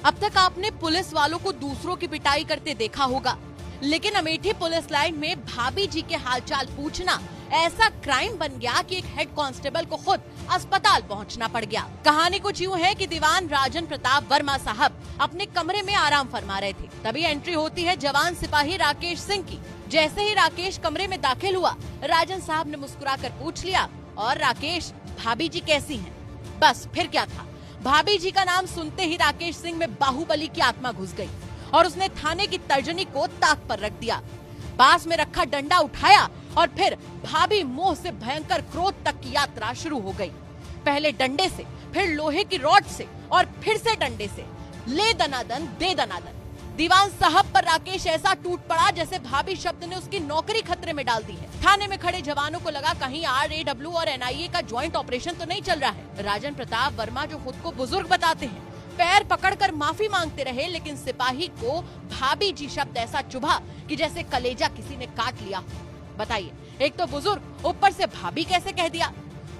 अब तक आपने पुलिस वालों को दूसरों की पिटाई करते देखा होगा, लेकिन अमेठी पुलिस लाइन में भाभी जी के हालचाल पूछना ऐसा क्राइम बन गया कि एक हेड कांस्टेबल को खुद अस्पताल पहुंचना पड़ गया। कहानी कुछ यूं है कि दीवान राजन प्रताप वर्मा साहब अपने कमरे में आराम फरमा रहे थे, तभी एंट्री होती है जवान सिपाही राकेश सिंह की। जैसे ही राकेश कमरे में दाखिल हुआ, राजन साहब ने मुस्कुराकर पूछ लिया, और राकेश, भाभी जी कैसी हैं? बस फिर क्या था, भाभी जी का नाम सुनते ही राकेश सिंह में बाहुबली की आत्मा घुस गई और उसने थाने की तर्जनी को ताक पर रख दिया। पास में रखा डंडा उठाया और फिर भाभी मोह से भयंकर क्रोध तक की यात्रा शुरू हो गई। पहले डंडे से, फिर लोहे की रॉड से और फिर से डंडे से। ले दनादन दे दनादन। दीवान साहब पर राकेश ऐसा टूट पड़ा जैसे भाभी शब्द ने उसकी नौकरी खतरे में डाल दी है। थाने में खड़े जवानों को लगा कहीं RAW और NIA का ज्वाइंट ऑपरेशन तो नहीं चल रहा है। राजन प्रताप वर्मा, जो खुद को बुजुर्ग बताते हैं, पैर पकड़कर माफी मांगते रहे, लेकिन सिपाही को भाभी जी शब्द ऐसा चुभा कि जैसे कलेजा किसी ने काट लिया। बताइए, एक तो बुजुर्ग, ऊपर से भाभी कैसे कह दिया।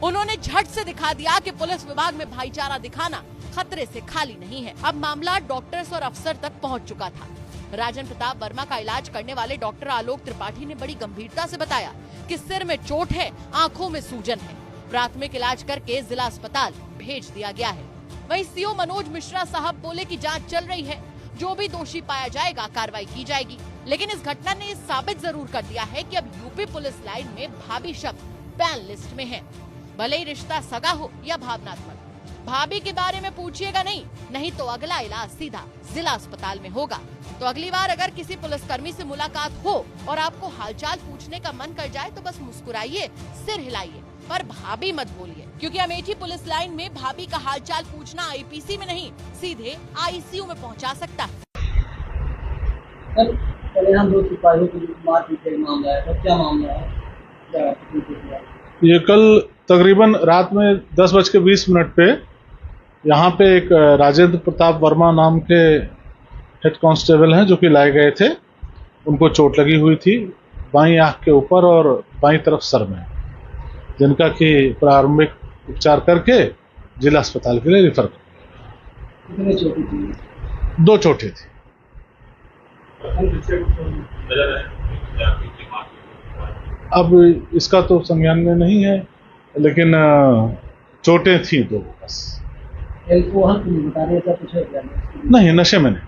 उन्होंने झट से दिखा दिया कि पुलिस विभाग में भाईचारा दिखाना खतरे से खाली नहीं है। अब मामला डॉक्टर्स और अफसर तक पहुंच चुका था। राजन प्रताप वर्मा का इलाज करने वाले डॉक्टर आलोक त्रिपाठी ने बड़ी गंभीरता से बताया कि सिर में चोट है, आंखों में सूजन है। प्राथमिक इलाज करके जिला अस्पताल भेज दिया गया है। वहीं CO मनोज मिश्रा साहब बोले कि जांच चल रही है, जो भी दोषी पाया जाएगा कार्रवाई की जाएगी। लेकिन इस घटना ने साबित जरूर कर दिया है कि अब यूपी पुलिस लाइन में भाभी शब्द बैन लिस्ट में है। भले ही रिश्ता सगा हो या भावनात्मक, भाभी के बारे में पूछिएगा नहीं तो अगला इलाज सीधा जिला अस्पताल में होगा। तो अगली बार अगर किसी पुलिसकर्मी से मुलाकात हो और आपको हालचाल पूछने का मन कर जाए तो बस मुस्कुराइए, सिर हिलाइए, पर भाभी मत बोलिए, क्योंकि अमेठी पुलिस लाइन में भाभी का हालचाल पूछना IPC में नहीं, सीधे ICU में पहुंचा सकता है। दो सिपाहियों की मारपीट मामला है, क्या मामला है? ये कल तकरीबन रात में 10:20 पे यहाँ पे एक राजेंद्र प्रताप वर्मा नाम के हेड कांस्टेबल हैं जो कि लाए गए थे। उनको चोट लगी हुई थी बाईं आंख के ऊपर और बाईं तरफ सर में, जिनका कि प्रारंभिक उपचार करके जिला अस्पताल के लिए रिफर कर। कितने चोटें थी? 2 चोटें थी। अब इसका तो संज्ञान में नहीं है, लेकिन चोटें थी 2 बस। एल्कोहल बता रहे थे कुछ? नहीं, नशे में नहीं।